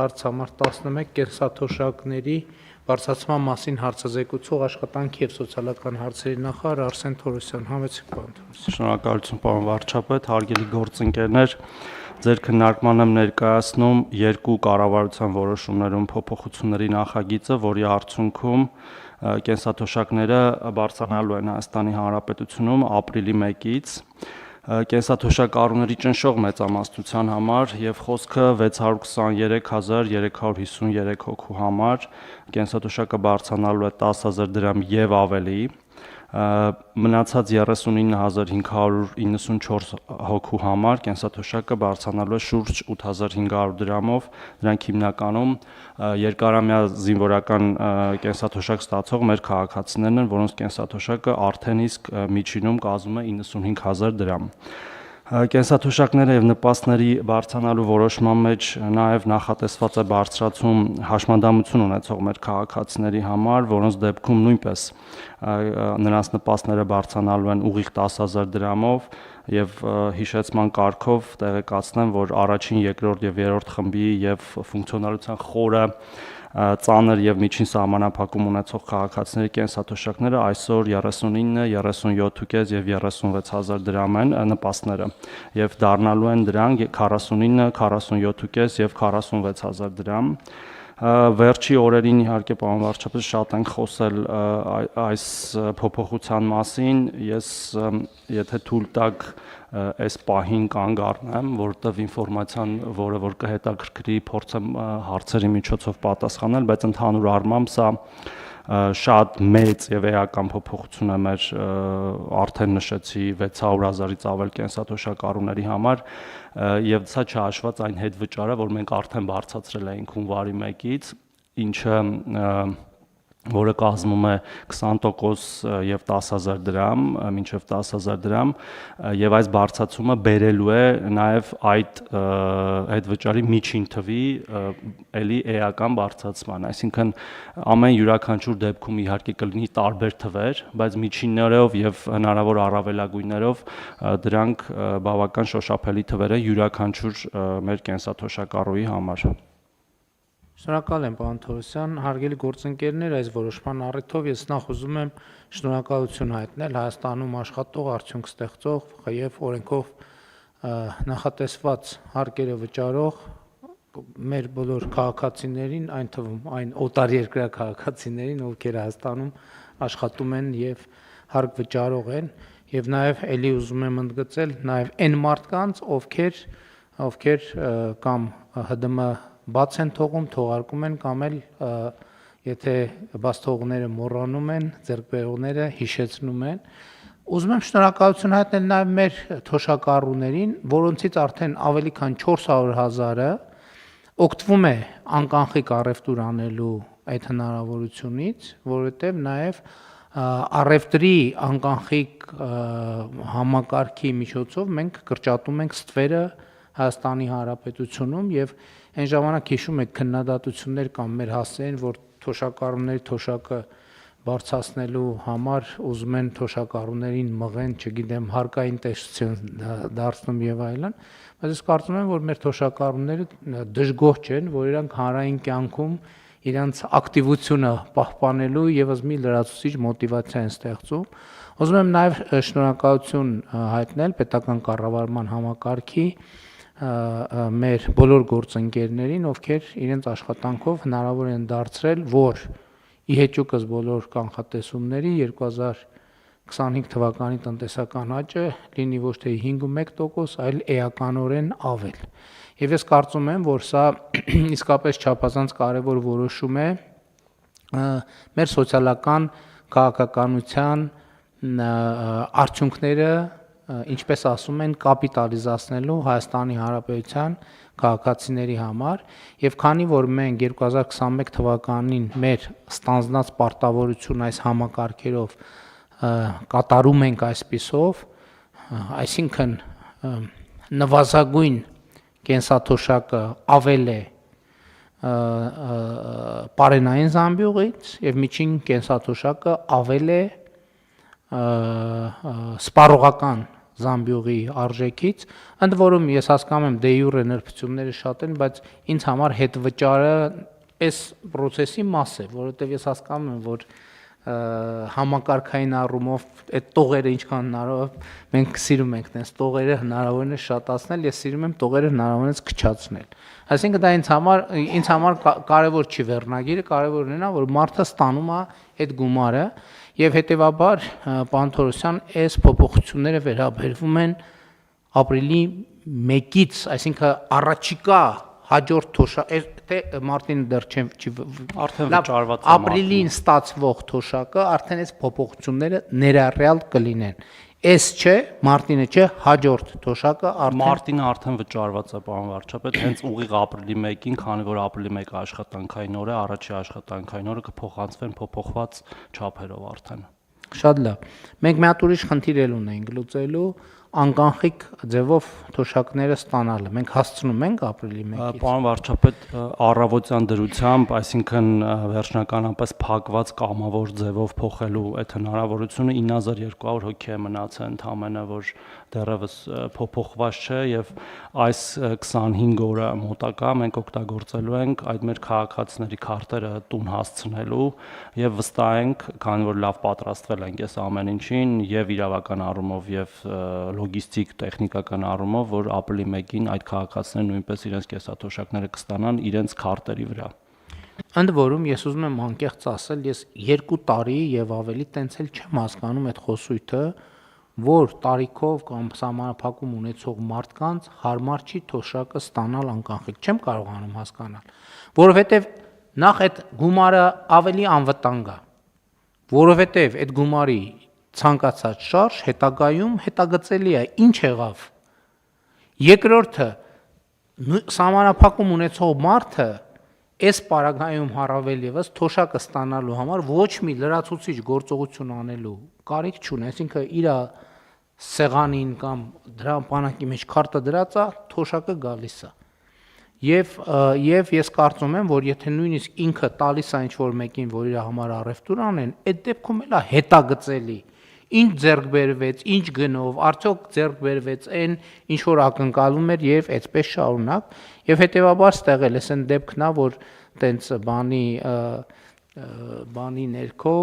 հարց համար 11 կենսաթոշակների բարձրացման մասին հարցազեկուցող աշխատանքի և սոցիալական հարցերի նախարար Արսեն Թորոսյան, համեցեք պարոն Թորոսյան։ Շնորհակալություն պարոն վարչապետ, հարգելի գործընկերներ, ձեր քննարկման եմ ներկայացնում երկու կառավարության որոշումներում փոփոխությունների նախագիծը, որի արդյունքում կենսաթոշակները բարձրանալու են Հայաստանի Հանրապետությունում ապրիլի 1-ից կենսաթոշակառուների ճնշող մեծամասնության համար եւ խոսքը 623,353 հոգու համար կենսաթոշակը բարձրանալու է 10,000 դրամ եւ ավելի, մնացած 39,594 հոգու համար կենսաթոշակը բարձրանալու է շուրջ 8,500 դրամով, դրանք հիմնականում երկարամյա զինվորական կենսաթոշակ ստացող մեր քաղաքացիներն են, որոնց կենսաթոշակը արդեն իսկ միջինում կազմում է 95,000 դրամ։ Կենսաթոշակները եւ նպաստների բարձրանալու որոշման մեջ նաեւ նախատեսված է բարձրացում հաշմանդամություն ունեցող մեր քաղաքացիների համար, որոնց դեպքում նույնպես նրանց նպաստները բարձրանալու են ուղիղ 10,000 դրամով եւ հիշեցման կարգով տեղեկացնեմ, որ առաջին, երկրորդ եւ երրորդ խմբի եւ ֆունկցիոնալության խորը ծանր եւ միջին սահմանափակում ունեցող քաղաքացիների կենսաթոշակները այսօր 39, 37.5 եւ 36,000 դրամ են նպաստները եւ դառնալու են դրանք 49, 47.5 եւ 46,000 դրամ։ Վերջի օրերին իհարկե պարոն վարչապետ շատ ենք խոսել այս փոփոխության մասին, ես եթե թույլ տաք այս պահին կանգ առնեմ, որտեղ ինֆորմացիան, որը որ կհետաքրքրի, փորձեմ հարցերի միջոցով պատասխանել, բայց ընդհանուր առմամբ սա շատ մեծ եւ էական փոփոխություն է մեր արդեն նշեցի 600,000-ից ավել կենսաթոշակառուների համար եւ սա չհաշված այն հետվճարը, որ մենք արդեն բարձրացրել էինք հունվարի 1-ից, ինչը որը կազմում է 20% եւ 10,000 դրամ, մինչեւ 10,000 դրամ եւ այս բարձրացումը բերելու է նաեւ այդ վճարի միջին թվի էլի էական բարձրացման, այսինքն ամեն յուրաքանչյուր դեպքում իհարկե կլինի տարբեր թվեր, բայց միջիններով եւ հնարավոր առավելագույններով դրանք բավական շոշափելի թվեր են յուրաքանչյուր մեր կենսաթոշակառուի համար։ Շնորհակալ եմ պարոն Թորոսյան, հարգելի գործընկերներ, այս որոշման առիթով ես նախ ուզում եմ շնորհակալություն հայտնել Հայաստանում աշխատող, արդյունք ստեղծող եւ օրենքով նախատեսված հարկերը վճարող մեր բոլոր քաղաքացիներին, այն թվում այն օտարերկրյա քաղաքացիներին, ովքեր Հայաստանում աշխատում են եւ հարկ վճարող են, եւ նաեւ ելի ուզում եմ ընդգծել նաեւ այն մարդկանց, ովքեր կամ ՀԴՄ բաց են թողում, թողարկում են կամ էլ եթե բաց թողները մոռանում են, ձեռքբերողները հիշեցնում են։ Ուզում եմ շնորհակալություն հայտնել նաև մեր թոշակառուներին, որոնցից արդեն ավելի քան 400,000-ը օգտվում է անկանխիկ առևտուր անելու այդ հնարավորությունից, որովհետև նաև առևտրի անկանխիկ համակարգի միջոցով մենք կրճատում ենք ստվերը Հայաստանի Հանրապետությունում եւ այն ժամանակ հիշում եք քննադատություններ կամ մեր հասցեին, որ թոշակառուների թոշակը բարձրացնելու համար ուզում են թոշակառուներին մղեն, չգիտեմ, հարկային տեսություն դարձնում եւ այլն, բայց ես կարծում եմ, որ մեր թոշակառուները դժգոհ չեն, որ իրանք հանրային կյանքում իրանց ակտիվությունը պահպանելու եւս մի լրացուցիչ մոտիվացիա են ստեղծում։ Ուզում եմ նաեւ շնորհակալություն հայտնել պետական կառավարման համակարգի մեր բոլոր գործընկերներին, ովքեր իրենց աշխատանքով հնարավոր են դարձրել, որ ի հեճուկս բոլոր կանխատեսումների 2025 թվականի տնտեսական աճը լինի ոչ թե 5.1%, այլ էականորեն ավել։ Եվ ես կարծում եմ, որ սա իսկապես չափազանց կարևոր որոշում է մեր սոցիալական քաղաքականության արդյունքները, ինչպես ասում են, կապիտալիզացնելու Հայաստանի Հանրապետության քաղաքացիների համար, եւ քանի որ մենք 2021 թվականին մեր ստանձնած պարտավորություն այս համակարգերով կատարում ենք այսպիսով, այսինքն նվազագույն կենսաթոշակը ավել է պարենային զամբյուղից եւ միջին կենսաթոշակը ավել է սպառողական զամբյուղի արժեքից, ընդ որում ես հասկանում եմ դե յուրե նրբությունները շատ են, բայց ինձ համար հետվճարը այս process-ի մաս է, որովհետև ես հասկանում եմ, որ համակարգային առումով այդ տողերը ինչքան հնարավոր մենք սիրում ենք տես տողերը հնարավորինս շատացնել, ես սիրում եմ տողերը հնարավորինս քչացնել։ Այսինքն դա ինձ համար կարևոր չի վերնագիրը, կարևորն է նա, որ մարդը ստանում է այդ գումարը եւ հետեւաբար պարոն Թորոսյան, այս փոփոխությունները վերաբերվում են ապրիլի 1-ից, այսինքն առաջիկա հաջորդ թոշակը թե մարտին դեռ չի արդեն վճարված է ապրիլին ստացվող թոշակը արդեն այս փոփոխությունները ներառյալ կլինեն։ Այս չէ, մարտինը չէ, հաջորդ թոշակը մարտինը արդեն վճարված է, պարոն վարչապետ, հենց ուղիղ ապրիլի 1-ին, քանի որ ապրիլի 1-ը աշխատանքային օր է, առաջի աշխատանքային օրը կփոխանցվեն փոփոխված չափերով արդեն։ Շատ լավ։ Մենք մի հատ ուրիշ խնդիր էլ ունենք լուծելու անկանխիկ ձևով թոշակները ստանալը։ Մենք հասցնում ենք ապրիլի 1-ից։ Պարոն վարչապետ, առավոտյան դրությամբ, այսինքն վերջնականապես փակված կամավոր ձևով փոխելու այդ հնարավորությունը 9200 հոգի է մնացել ընդամենը, որ դեռևս փոփոխված չէ եւ այս 25 օրը մոտակա մենք օգտագործելու ենք այդ մեր քաղաքացիների քարտերը տուն հասցնելու եւ վստահ ենք, քանի որ լավ պատրաստվել ենք այս ամեն ինչին եւ իրավական առումով եւ լոգիստիկ տեխնիկական առումով, որ ապրիլի 1-ին այդ քաղաքացիները նույնպես իրենց կեսաթոշակները կստանան իրենց քարտերի վրա։ Ընդ որում ես ուզում եմ անկեղծ ասել, ես 2 տարի եւ ավելի տենց էլ չեմ հասկանում այդ խոսույթը, որ տարիքով կամ սահմանափակում ունեցող մարդկանց հարմար չի թոշակը ստանալ անկանխիկ։ Չեմ կարողանում հասկանալ, որովհետեւ նախ այդ գումարը ավելի անվտանգ է, որովհետեւ այդ գումարի ցանկացած շարժ հետագայում հետագծելի է, ինչ եղավ։ Երկրորդը սահմանափակում ունեցող մարդը այս պարագայում հարավել եւս թոշակը ստանալու համար ոչ մի լրացուցիչ գործողություն անելու կարիք չունի, այսինքն իր սեղանին կամ դրա բանակի մեջ քարտը դրած է, թոշակը գալիս է։ Եվ ես կարծում եմ, որ եթե նույնիսկ ինքը տալիս է ինչ-որ մեկին, որ իր համար առևտուր անեն, այդ դեպքում էլ է հետագծելի։ Ինչ ձեռք բերվեց, ինչ գնով, արդյոք ձեռք բերվեց այն, ինչ որ ակնկալում էր եւ այդպես շարունակ, եւ հետեւաբար ստեղ էլ էս այն դեպքն է, որ տենց բանի ներքո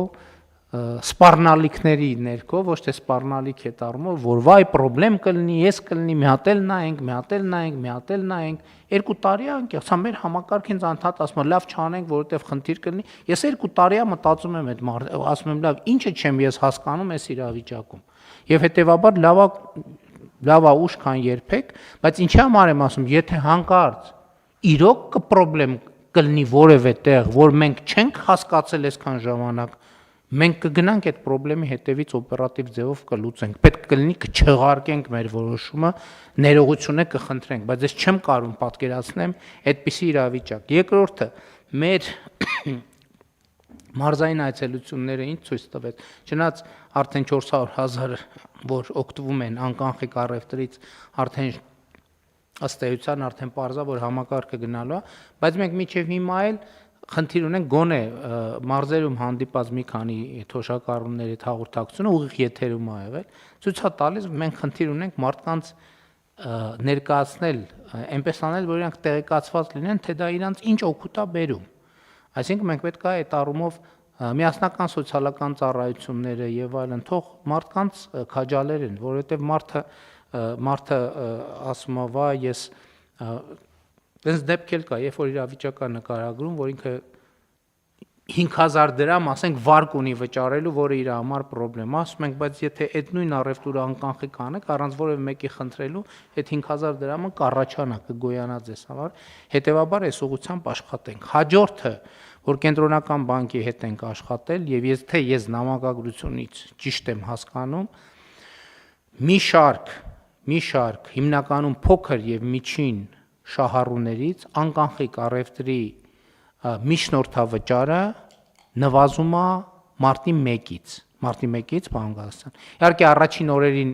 սպառնալիքների ներքո, ոչ թե սպառնալիք է տառմով, որ վայ պրոբլեմ կլինի, ես կլինի, մի հատ էլ նայենք, 2 տարի անկեղծ, հա մեր համակարգին անդադ ասում է, լավ չանենք, որովհետև խնդիր կլինի։ Ես 2 տարի մտածում եմ այդ ասում եմ, լավ, ինչը չեմ ես հասկանում այս իրավիճակում։ Եվ հետեւաբար լավա ուշ քան երբեք, բայց ինչի համար եմ ասում, եթե հանկարծ իրոք կպրոբլեմ կլինի որևէ տեղ, որ մենք չենք հասկացել այսքան ժամանակ, մենք կգնանք այդ խնդրի հետևից օպերատիվ ձևով կլուծենք։ Պետք կլինի կչեղարկենք մեր որոշումը, ներողություն կխնդրենք, բայց ես չեմ կարող պատկերացնեմ այդպիսի իրավիճակ։ Երկրորդը, մեր մարզային այցելությունները ինձ ցույց տվեց, չնայած արդեն 400,000, որ օգտվում են անկանխիկ առևտրից, արդեն ըստ էության արդեն պարզա, որ համակարգը գնալու է, բայց մենք մինչև հիմա էլ խնդիր ունենք գոնե մարզերում հանդիպած մի քանի թոշակառուների հաղորդակցությունը ուղիղ եթերում ա եղել, ցույց է տալիս մենք խնդիր ունենք մարդկանց ներկայացնել, այնպես անել, որ իրանք տեղեկացված լինեն, թե դա իրանց ինչ օգուտ է բերում։ Այսինքն մենք պետք է այդ առումով միասնական սոցիալական ծառայությունները եւ այլն թող մարդկանց քաջալերեն, որովհետեւ մարդը ասում է, վայ, ես Դες դեպք էլ կա, երբ որ իրավիճակա նկարագրում, որ ինքը 5000 դրամ, ասենք, վարկ ունի վճարելու, որը իր համար պրոբլեմ է, ասում ենք, բայց եթե այդ նույն առևտուրը անկանխիկ անեք, առանց որևէ մեկի խնդրելու, այդ 5000 դրամը կառաջանա, կգոյանա ձեզ համար, հետեւաբար այս ուղղությամբ աշխատենք։ Հաջորդը, որ կենտրոնական բանկի հետ ենք աշխատել, եւ ես նամակագրությունից ճիշտ եմ հասկանում, մի շարք հիմնականում փոքր եւ միջին շահառուներից անկանխիկ առևտրի միջնորդավճարը նվազում է մարտի 1-ից, պարոն Գալստյան։ Իհարկե առաջին օրերին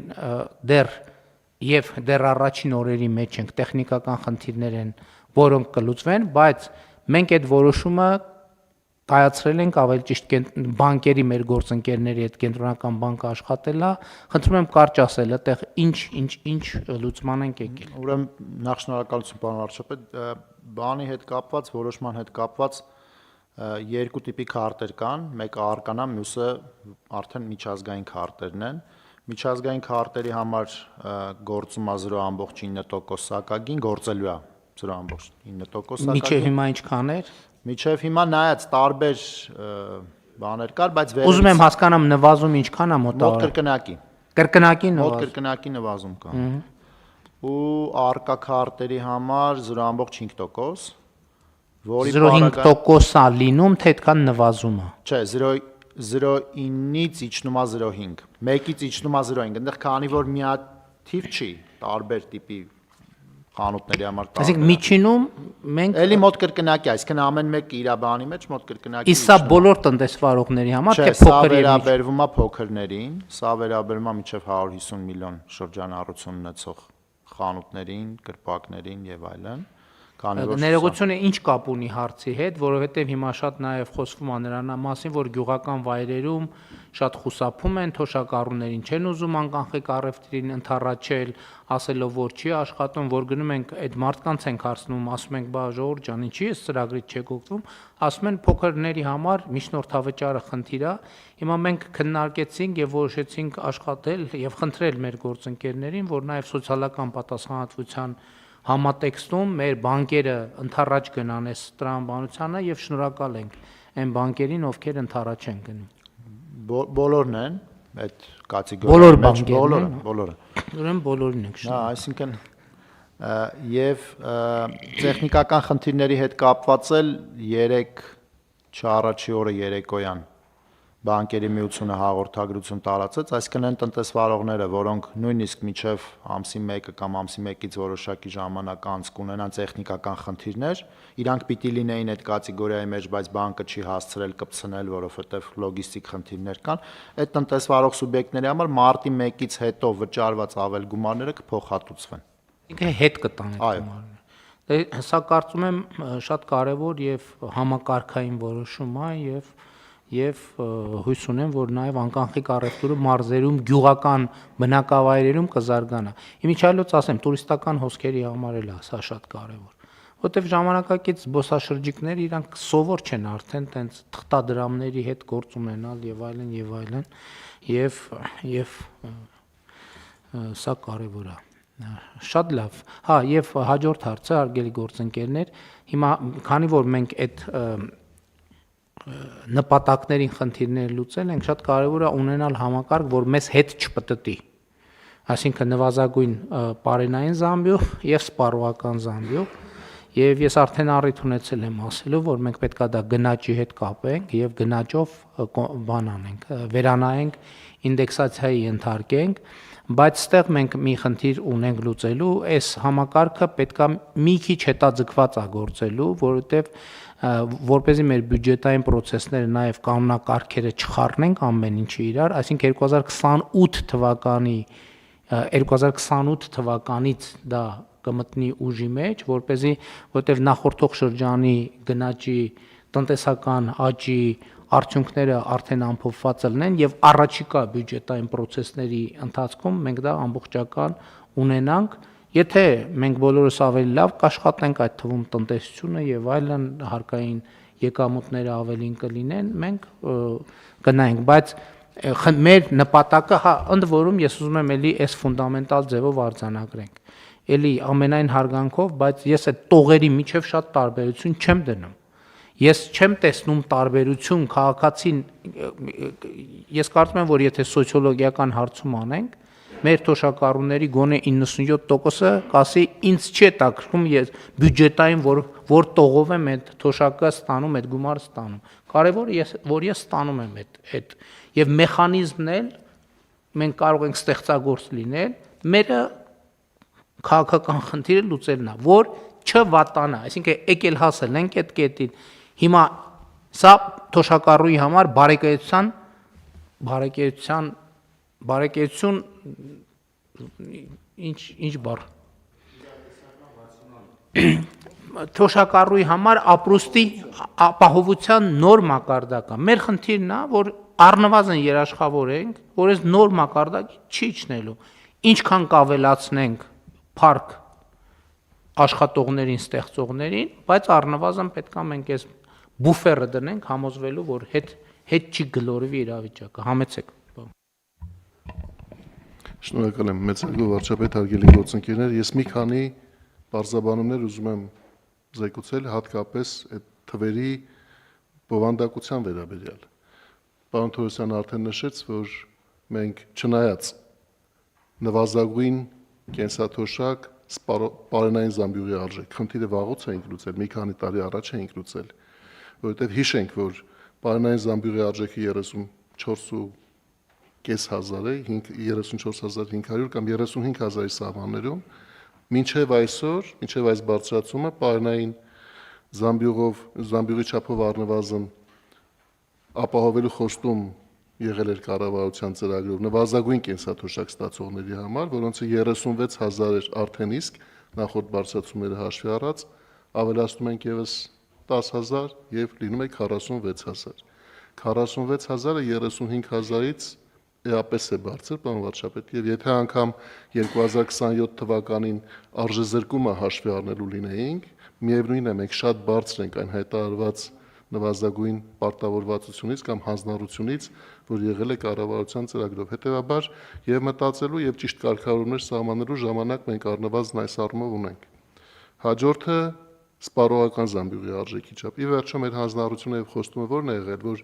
դեռ առաջին օրերի մեջ ենք, տեխնիկական խնդիրներ են, որոնք կլուծվեն, բայց մենք այդ որոշումը կայացրել ենք ավելի ճիշտ բանկերի մեր գործընկերների հետ կենտրոնական բանկը աշխատելա, խնդրում եմ կարճ ասել, այդտեղ ինչ լուծման ենք եկել։ Ուրեմն նախ շնորհակալություն պարոն վարչապետ, բանի հետ կապված, որոշման հետ կապված երկու տիպի քարտեր կան, մեկը արկանա, մյուսը արդեն միջազգային քարտերն են։ Միջազգային քարտերի համար գործում է 0.9% սակագին, գործելու է 0.9% սակագին։ Միջև հիմա ինչքան էր։ Միջև հիմա նայած տարբեր բաներ կար, բայց Ուզում եմ հասկանամ նվազում ինչքան է մոտ մոտավորապես։ կրկնակի։ Կրկնակի Մոտ նվազում։ կրկնակի նվազում կա։ Ու արկա քարտերի համար 0.5%, որի 0.5%-ա լինում, թե այդքան նվազում է։ Չէ, 0.9-ից իջնում է 0.5, 1-ից իջնում է 0.5, այնտեղ քանի որ միաթիվ չի, տարբեր տիպի խանութների համար տարբեր։ Այսինքն միջինում մենք Էլի մոտ կրկնակի, այսինքն ամեն մեկը իր բանի մեջ մոտ կրկնակի։ Իսկ սա բոլոր տնտեսվարողների համար թե Չէ, սա փոքր եւ միջին։ վերաբերվում է փոքրներին, սա վերաբերվում է մինչև 150 միլիոն շրջանառություն ունեցող խանութներին, կրպակներին եւ այլն։ Քանի որ Ներողությունը ինչ կապ ունի հարցի հետ, որովհետև հիմա շատ նաև խոսվում է նրան մասին, որ գյուղական վայրերում շատ խուսափում են, թոշակառուներին չեն ուզում անկանխիկ առևտրին ընդառաջել, ասելով որ չի աշխատում, որ գնում ենք այդ մարդկանց ենք հարցնում, ասում ենք բա ժողովուրդ ջան, ինչի՞ է ծրագրից չեք օգտվում, ասում են փոքրների համար միջնորդավճարը խնդիր է։ Հիմա մենք քննարկեցինք եւ որոշեցինք աշխատել եւ խնդրել մեր գործընկերներին, որ նաև սոցիալական պատասխանատվության համատեքստում մեր բանկերը ընդառաջ գնան այս տրամաբանությանը եւ շնորհակալ ենք այն բանկերին, ովքեր ընդառաջ են գնում։ բոլորն են այդ Բոլոր կատեգորիայի բանկերն մեջ, բոլորը։ Ուրեմն բոլորին ենք շնորհակալ։ Այսինքն եւ տեխնիկական խնդիրների հետ կապված էլ 3 չառաջի օրը երեկոյան բանկերի միությունը հաղորդագրություն տարածեց, այսինքն այն տնտեսվարողները, որոնք նույնիսկ միջև ամսի 1-ը կամ ամսի 1-ից որոշակի ժամանակ անց կունենան տեխնիկական խնդիրներ, իրանք պիտի լինեին այդ կատեգորիայի մեջ, բայց բանկը չի հասցրել կպցնել, որովհետև լոգիստիկ խնդիրներ կան, այդ տնտեսվարող սուբյեկտների համար մարտի 1-ից հետո վճարված ավել գումարները կփոխհատուցվեն։ Ինքը հետ կտան այդ գումարները։ Սա կարծում եմ շատ կարևոր եւ համակարգային որոշում է եւ հույս ունեմ, որ նաև անկանխիկ առևտուրը մարզերում, գյուղական բնակավայրերում կզարգանա։ Իմիջիայլոց ասեմ, տուրիստական հոսքերի համար էլ է սա շատ կարևոր, որտեղ ժամանակակից զբոսաշրջիկները իրանք սովոր չեն արդեն տենց թղթադրամների հետ գործ ունենալ եւ այլն եւ սա կարևոր է։ Շատ լավ։ Հա, եւ հաջորդ հարցը, հարգելի գործընկերներ, հիմա քանի որ մենք այդ նպատակներին խնդիրներ լուծել ենք, շատ կարևոր է ունենալ համակարգ, որ մեզ հետ չպտտի։ Այսինքն նվազագույն պարենային զամբյուղ եւ սպառողական զամբյուղ, եւ ես արդեն առիթ ունեցել եմ ասելու, որ մենք պետքա դա գնաճի հետ կապենք եւ գնաճով բան անենք, վերանայենք, ինդեքսացիայի ենթարկենք, բայց ստեղ մենք մի խնդիր ունենք լուծելու, այս համակարգը պետքա մի քիչ հետաձգված է գործելու, որովհետեւ որպեսզի մեր բյուջետային process-ները նաև կանոնակարգերը չխառնենք ամեն ինչը իրար, այսինքն 2028 թվականից դա կմտնի ուժի մեջ, որպեսզի նախորդող շրջանի գնաճի տնտեսական աճի արդյունքները արդեն ամփոփված լինեն եւ առաջիկա բյուջետային process-ների ընթացքում մենք դա ամբողջական ունենանք։ Եթե մենք բոլորս ավելի լավ կաշխատենք, այդ թվում տնտեսությունը եւ այլն հարկային եկամուտները ավելին կլինեն, մենք գնայինք, բայց մեր նպատակը, հա, ընդ որում ես ուզում եմ էլի այս ֆունդամենտալ ձևով արձանագրենք։ Էլի ամենայն հարգանքով, բայց ես այդ տողերի միջև շատ տարբերություն չեմ դնում։ Ես չեմ տեսնում տարբերություն քաղաքացին, ես կարծում եմ, որ եթե սոցիոլոգիական հարցում անենք, մեր թոշակառուների գոնե 97%-ը կասի ինձ չի տակրում ես բյուջետային որ տողով եմ այդ թոշակը ստանում, այդ գումարը ստանում։ Կարևորը որ ես ստանում եմ այդ եւ մեխանիզմն էլ մենք կարող ենք ստեղծագործ լինել, մերը քաղաքական խնդիրը լուծելն է, որ չվատանա, այսինքն եկել հասել ենք այդ կետին։ Հիմա սա թոշակառուի համար բարեկեցություն ինչ բառ թոշակառուի համար ապրուստի ապահովության նոր մակարդակը։ Մեր խնդիրն է, որ առնվազն երաշխավոր ենք, որ այս նոր մակարդակը չի իջնելու։ Ինչքան կավելացնենք փառք աշխատողներին, ստեղծողներին, բայց առնվազն պետք է մենք այս բուֆերը դնենք համոզվելու, որ հետ չի գլորվի իրավիճակը։ Համեցեք։ Շնորհակալ եմ, մեծարգո վարչապետ, հարգելի գործընկերներ, ես մի քանի բարձրաբանումներ ուզում եմ զեկուցել հատկապես այդ թվերի բովանդակության վերաբերյալ։ Պարոն Թորոսյանը արդեն նշեց, որ մենք չնայած նվազագույն կենսաթոշակ պարենային զամբյուղի արժեք, խնդիրը վաղուց էինք լուծել, մի քանի տարի առաջ էինք լուծել, որովհետև հիշենք, որ պարենային զամբյուղի արժեքը 34.500 է, 34.500 կամ 35.000-ի սահմաններում, մինչև այսօր, մինչև այս բարձրացումը պարենային զամբյուղի չափով առնվազն ապահովելու խոստում եղել էր կառավարության ծրագրով նվազագույն կենսաթոշակ ստացողների համար, որոնցը 36.000 էր արդեն իսկ նախորդ բարձրացումները հաշվի առած, ավելացնում ենք ևս 10.000 եւ լինում է 46.000։ 46.000-ը 35.000-ից էապես է բարձր, պարոն վարչապետ, եւ եթե անգամ 2027 թվականին արժեզրկումը հաշվի առնելու լինեինք, միևնույն է մենք շատ բարձր ենք այն հայտարարված նվազագույն պարտավորվածությունից կամ հանձնառությունից, որ եղել է կառավարության ծրագրով։ Հետևաբար եւ մտածելու եւ ճիշտ կարգավորումներ սահմանելու ժամանակ մենք առնվազն այս առումով ունենք։ Հաջորդը սպառողական զամբյուղի արժեքի չափ։ Ի վերջո մեր հանձնառությունը եւ խոստումը ո՞րն է եղել, որ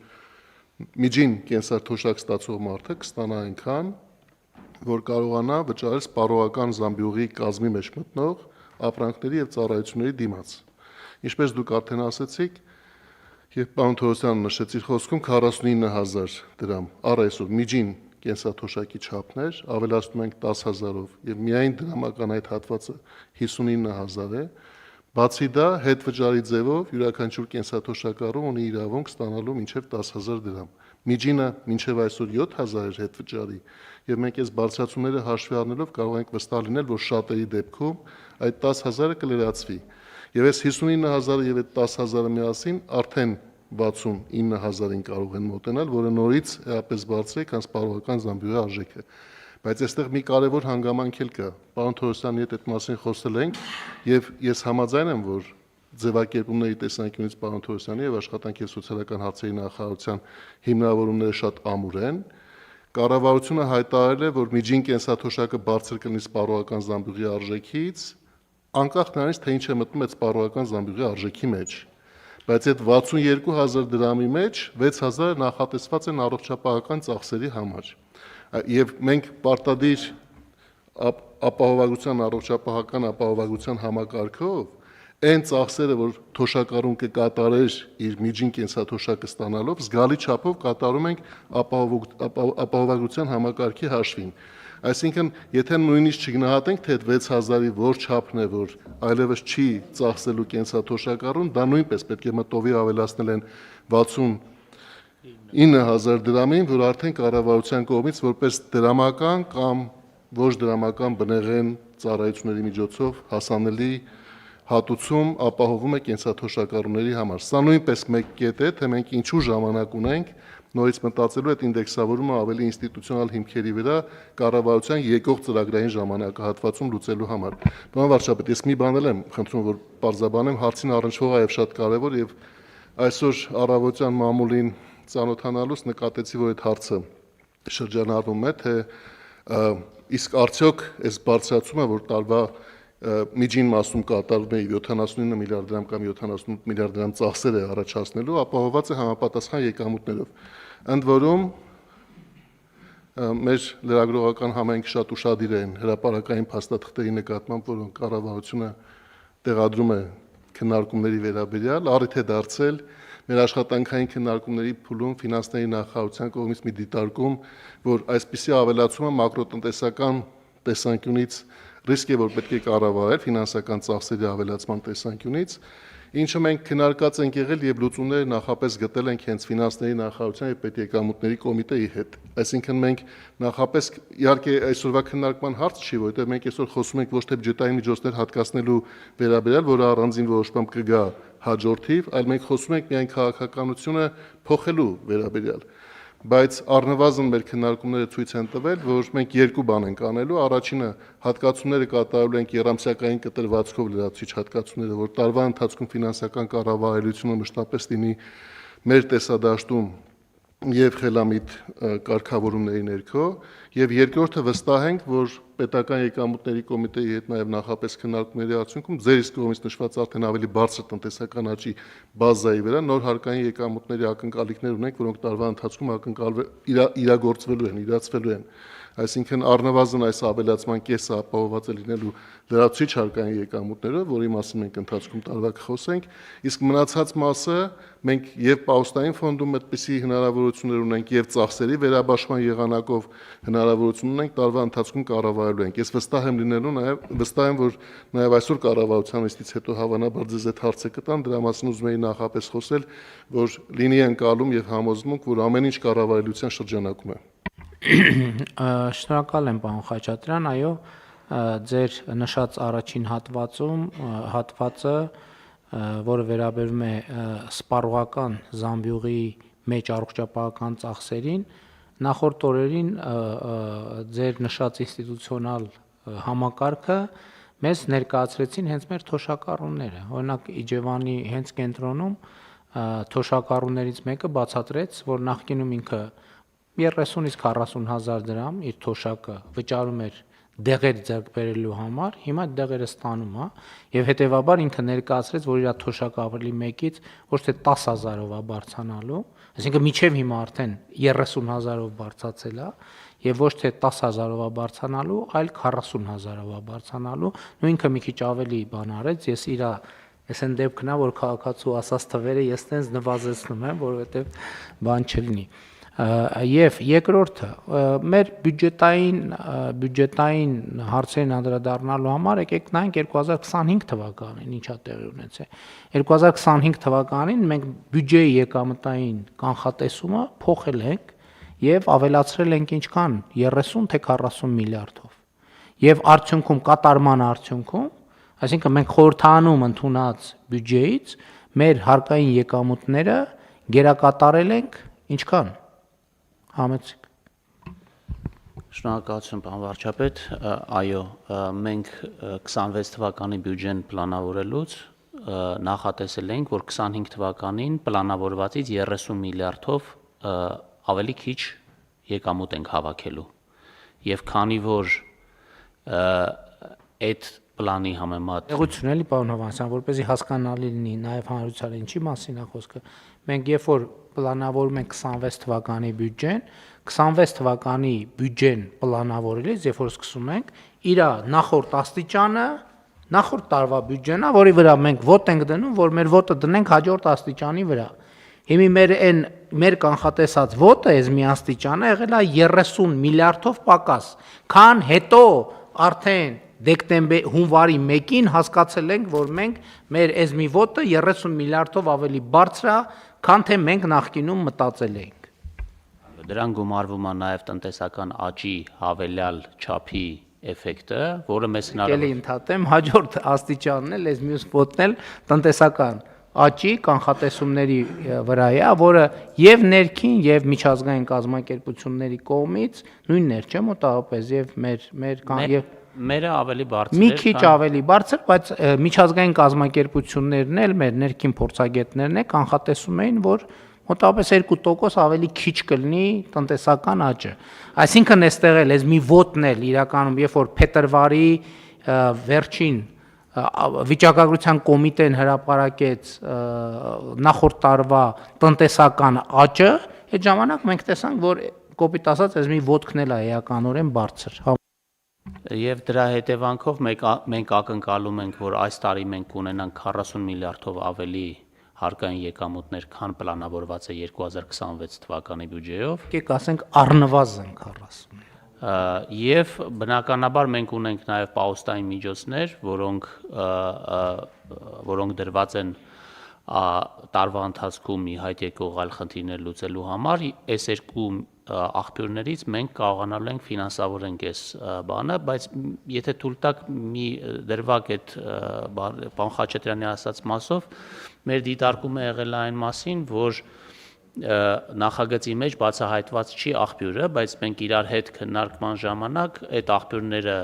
միջին կենսաթոշակ ստացող մարդը կստանա այնքան, որ կարողանա վճարել սպառողական զամբյուղի կազմի մեջ մտնող ապրանքների եւ ծառայությունների դիմաց։ Ինչպես դուք արդեն ասացիք, եւ պարոն Թորոսյանը նշեց իր խոսքում 49.000 դրամ առ այսօր միջին կենսաթոշակի չափն էր, ավելացնում ենք 10.000-ով եւ միայն դրամական այդ հատվածը 59.000 է։ Բացի դա, հետվճարի ձևով յուրաքանչյուր կենսաթոշակառու ունի իրավունք ստանալու մինչև 10.000 դրամ։ Միջինը մինչև այսօր 7.000 էր հետվճարի, եւ մենք այս բարձրացումները հաշվի առնելով կարող ենք վստահ լինել, որ շատերի դեպքում այդ 10.000-ը կլրացվի։ Եվ այս 59.000-ը եւ այդ 10.000-ը միասին արդեն 69.000-ին կարող են մոտենալ, որը նորից էապես բարձր է, քան սպառողական զամբյուղի արժեքը։ Բայց այստեղ մի կարևոր հանգամանք էլ կա։ Պարոն Թորոսյանի հետ այդ մասին խոսել ենք եւ ես համաձայն եմ, որ ձևակերպումների տեսանկյունից պարոն Թորոսյանի եւ աշխատանքի եւ սոցիալական հարցերի նախարարության հիմնավորումները շատ ամուր են։ Կառավարությունը հայտարարել է, որ միջին կենսաթոշակը բարձր կլինի սպառողական զամբյուղի արժեքից, անկախ նրանից, թե ինչ է մտնում այդ սպառողական զամբյուղի արժեքի մեջ։ Բայց այդ 62.000 դրամի մեջ 6.000 նախատեսված են առողջապահական ծախսերի համար։ Եվ մենք պարտադիր ապահովագրության առողջապահական ապահովագրության համակարգով այն ծախսերը, որ թոշակառուն կկատարեր իր միջին կենսաթոշակը ստանալով, զգալի չափով կատարում ենք ապահովագրության համակարգի հաշվին։ Այսինքն, եթե նույնիսկ չգնահատենք, թե այդ 6.000-ի որ չափն է, որ այլևս չի ծախսելու կենսաթոշակառուն, դա նույնպես պետք է մտովի ավելացնել են 69.000 դրամին, որ արդեն կառավարության կողմից որպես դրամական կամ ոչ դրամական բնեղեն ծառայությունների միջոցով հասանելի հատուցում ապահովում է կենսաթոշակառուների համար։ Սա նույնպես մեկ կետ է, թե մենք ինչու ժամանակ ունենք նորից մտածելու այդ ինդեքսավորումը ավելի ինստիտուցիոնալ հիմքերի վրա կառավարության եկող ծրագրային ժամանակահատվածում լուծելու համար։ Պարոն վարչապետ, ես մի բան եմ խնդրում, որ պարզաբանեմ, հարցին առնչվող է եւ շատ կարեւոր եւ այսօր առավոտյան մամուլին ծանոթանալուց նկատեցի, որ այդ հարցը շրջանառվում է, թե իսկ արդյոք այս բարձրացումը, որ տարվա միջին մասում կատարվում է 79 միլիարդ դրամ կամ 78 միլիարդ դրամ ծախսեր է առաջացնելու, ապահովված է համապատասխան եկամուտներով։ Ընդ որում մեր լրագրողական համայնքը շատ ուշադիր են հրապարակային փաստաթղթերի նկատմամբ, որոնք կառավարությունը տեղադրում է քննարկումների վերաբերյալ, առիթ է դարձել մեր աշխատանքային քննարկումների փուլում ֆինանսների նախարարության կողմից մի դիտարկում, որ այսպիսի ավելացումը մակրոտնտեսական տեսանկյունից ռիսկ է, որ պետք է կառավարել ֆինանսական ծախսերի ավելացման տեսանկյունից, ինչը մենք քննարկած ենք եղել եւ լուծումները նախապես գտել ենք հենց ֆինանսների նախարարության եւ պետեկամուտների կոմիտեի հետ։ Այսինքն մենք նախապես իհարկե այսօրվա քննարկման հարց չի, որովհետեւ մենք այսօր խոսում ենք ոչ թե բյուջետային միջոցներ հատկացնելու վերաբերյալ, որը առանձին որոշմամբ կգա հաջորդիվ, այլ մենք խոսում ենք միայն քաղաքականությունը փոխելու վերաբերյալ։ Բայց առնվազն մեր քննարկումները ցույց են տվել, որ մենք երկու բան ենք անելու։ Առաջինը հատկացումները կատարելու ենք երամսյակային կտրվածքով լրացուցիչ հատկացումները, որ տարվա ընթացքում ֆինանսական կառավարելիությունը մշտապես լինի մեր տեսադաշտում եւ խելամիտ կարգավորումների ներքո, եւ երկրորդը վստահ ենք, որ պետական եկամուտների կոմիտեի հետ նաեւ նախապես քննարկումների արդյունքում ձեր իսկ կողմից նշված արդեն ավելի բարձր տնտեսական աճի բազայի վրա նոր հարկային եկամուտների ակնկալիքներ ունենք, որոնք տարվա ընթացքում իրացվելու են։ Այսինքն առնվազն այս ավելացման կեսը ապահովված է լինելու լրացուցիչ հարկային եկամուտներով, որի մասին մենք ընթացքում տարվա կխոսենք, իսկ մնացած մասը մենք եւ պաուստային ֆոնդում այդպիսի հնարավորություններ ունենք եւ ծախսերի վերաբաշխման եղանակով հնարավորություն ունենք տարվա ընթացքում կառավարելու ենք։ Ես վստահ եմ, որ նաեւ այսօր կառավարության նիստից հետո հավանաբար ձեզ այդ հարցը կտան, դրա մասին ուզում եի նախապես խոսել, որ լինի ընկալում եւ համոզմունք, որ ամեն ինչ կառավարելիության շրջանակում է։ Շնորհակալ եմ, պարոն Խաչատրյան, այո, ձեր նշած առաջին հատվածը, որը վերաբերում է սպառողական զամբյուղի մեջ առողջապահական ծախսերին, նախորդ օրերին ձեր նշած ինստիտուցիոնալ համակարգը մեզ ներկայացրեցին հենց մեր թոշակառուները։ Օրինակ Իջևանի հենց կենտրոնում թոշակառուներից մեկը բացատրեց, որ նախկինում ինքը 30-ից 40 հազար դրամ իր թոշակը վճարում էր դեղեր ձեռք բերելու համար, հիմա այդ դեղերը ստանում է, եւ հետեւաբար ինքը ներկայացրեց, որ իր թոշակը ավելի մեկից ոչ թե 10,000-ով է բարձրանալու, այսինքն միջև հիմա արդեն 30,000-ով բարձրացել է, եւ ոչ թե 10,000-ով է բարձրանալու, այլ 40,000-ով է բարձրանալու, նույնքը մի քիչ ավելի բան արեց, ես իր այս այն դեպքն է, որ քաղաքացու ասած թվերը ես տենց նվազեցնում եմ, որովհետեւ բան չլինի։ Եվ երկրորդը մեր բյուջետային հարցերին անդրադառնալու համար եկեք նայենք 2025 թվականին ինչա տեղի ունեցել։ 2025 թվականին մենք բյուջեի եկամտային կանխատեսումը փոխել ենք եւ ավելացրել ենք ինչքան 30 թե 40 միլիարդով։ Եվ արդյունքում կատարման արդյունքում, այսինքն մենք խորհրդանում ընդունած բյուջեից մեր հարկային եկամուտները գերակատարել ենք ինչքան Համեցիկ։ Շնորհակալություն, պարոն վարչապետ, այո, մենք 26 թվականի բյուջեն պլանավորելուց նախատեսել ենք, որ 25 թվականին պլանավորվածից 30 միլիարդով ավելի քիչ եկամուտ ենք հավաքելու։ Եվ քանի որ այդ պլանի համեմատ Եղություն էլի պարոն Հովհաննիսյան, որպեսզի հասկանալի լինի նաև հանրությանը ինչի մասին է խոսքը։ Մենք երբ որ պլանավորում ենք 26 թվականի բյուջեն, 26 թվականի բյուջեն պլանավորելիս, երբ որ սկսում ենք, իր նախորդ աստիճանը, նախորդ տարվա բյուջեն է, որի վրա մենք ոտ ենք դնում, որ մեր ոտը դնենք հաջորդ աստիճանի վրա։ Հիմա մեր կանխատեսած ոտը, այս մի աստիճանը եղել է 30 միլիարդով պակաս, քան հետո արդեն հունվարի 1-ին հասկացել ենք, որ մենք մեր այս մի ոտը 30 միլիարդով ավելի բարձր է, քան թե մենք նախկինում մտածել էինք։ Դրան գումարվում է նաև տնտեսական աճի հավելյալ չափի էֆեկտը, որը մեզ Ելի ընդհատեմ, հաջորդ աստիճանն էլ, այս մյուս ոտն էլ տնտեսական աճի կանխատեսումների վրա է, որը եւ ներքին եւ միջազգային կազմակերպությունների կողմից նույնն էր, չէ՞ մոտավորապես եւ մերը ավելի բարձր մի քիչ ավելի բարձր, բայց միջազգային կազմակերպություններն էլ մեր ներքին փորձագետներն է կանխատեսում էին, որ մոտավորապես 2% ավելի քիչ կլինի տնտեսական աճը։ Այսինքն այստեղ էլ այս մի ոտն էլ իրականում երբ որ փետրվարի վերջին վիճակագրության կոմիտեն հրապարակեց նախորդ տարվա տնտեսական աճը, այդ ժամանակ մենք տեսանք, որ կոպիտ ասած այս մի ոդքն էլ է էականորեն բարձր։ Եվ դրա հետևանքով մենք ակնկալում ենք, որ այս տարի մենք կունենանք 40 միլիարդով ավելի հարկային եկամուտներ, քան պլանավորված է 2026 թվականի բյուջեով։ Եկեք ասենք առնվազն 40։ Եվ բնականաբար մենք ունենք նաև պաուստային միջոցներ, որոնք դրված են տարվա ընթացքում ի հայտ եկող այլ խնդիրներ լուծելու համար այս երկու աղբյուրներից մենք կարողանալու ենք ֆինանսավորենք այս բանը, բայց եթե թույլ տաք մի դրվագ այդ պարոն Խաչատրյանի ասած մասով մեր դիտարկումը եղել է այն մասին, որ նախագծի մեջ բացահայտված չի աղբյուրը, բայց մենք իրար հետ քննարկման ժամանակ այդ աղբյուրները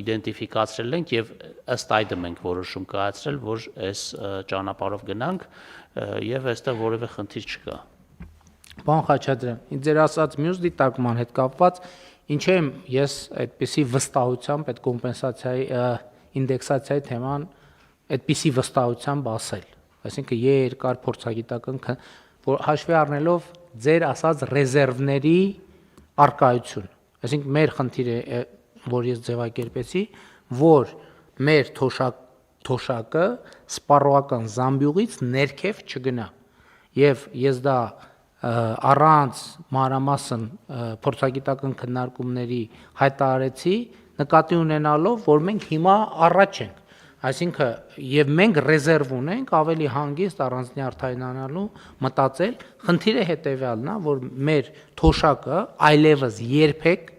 իդենտիֆիկացրել ենք եւ ըստ այդը մենք որոշում կայացրել, որ այս ճանապարհով գնանք եւ այստեղ որևէ խնդիր չկա։ Պարոն Խաչատրյան, ձեր ասած մյուս դիտարկման հետ կապված ինչ եմ ես այդպիսի վստահությամբ այդ կոմպենսացիայի ինդեքսացիայի թեման այդպիսի վստահությամբ ասել, այսինքն երկար փորձագիտական որ հաշվի առնելով ձեր ասած ռեզերվների արկայություն, այսինքն մեր խնդիրը, որ ես ձևակերպեցի, որ մեր թոշակը սպառողական զամբյուղից ներքև չգնա, եւ ես դա առանց մանրամասն փորձագիտական քննարկումների հայտարարեցի, նկատի ունենալով, որ մենք հիմա առաջ ենք, այսինքն եւ մենք ռեզերվ ունենք ավելի հանգիստ առանձնի արդյունանալու մտածել, խնդիրը հետեւյալն է, որ մեր թոշակը այլևս երբեք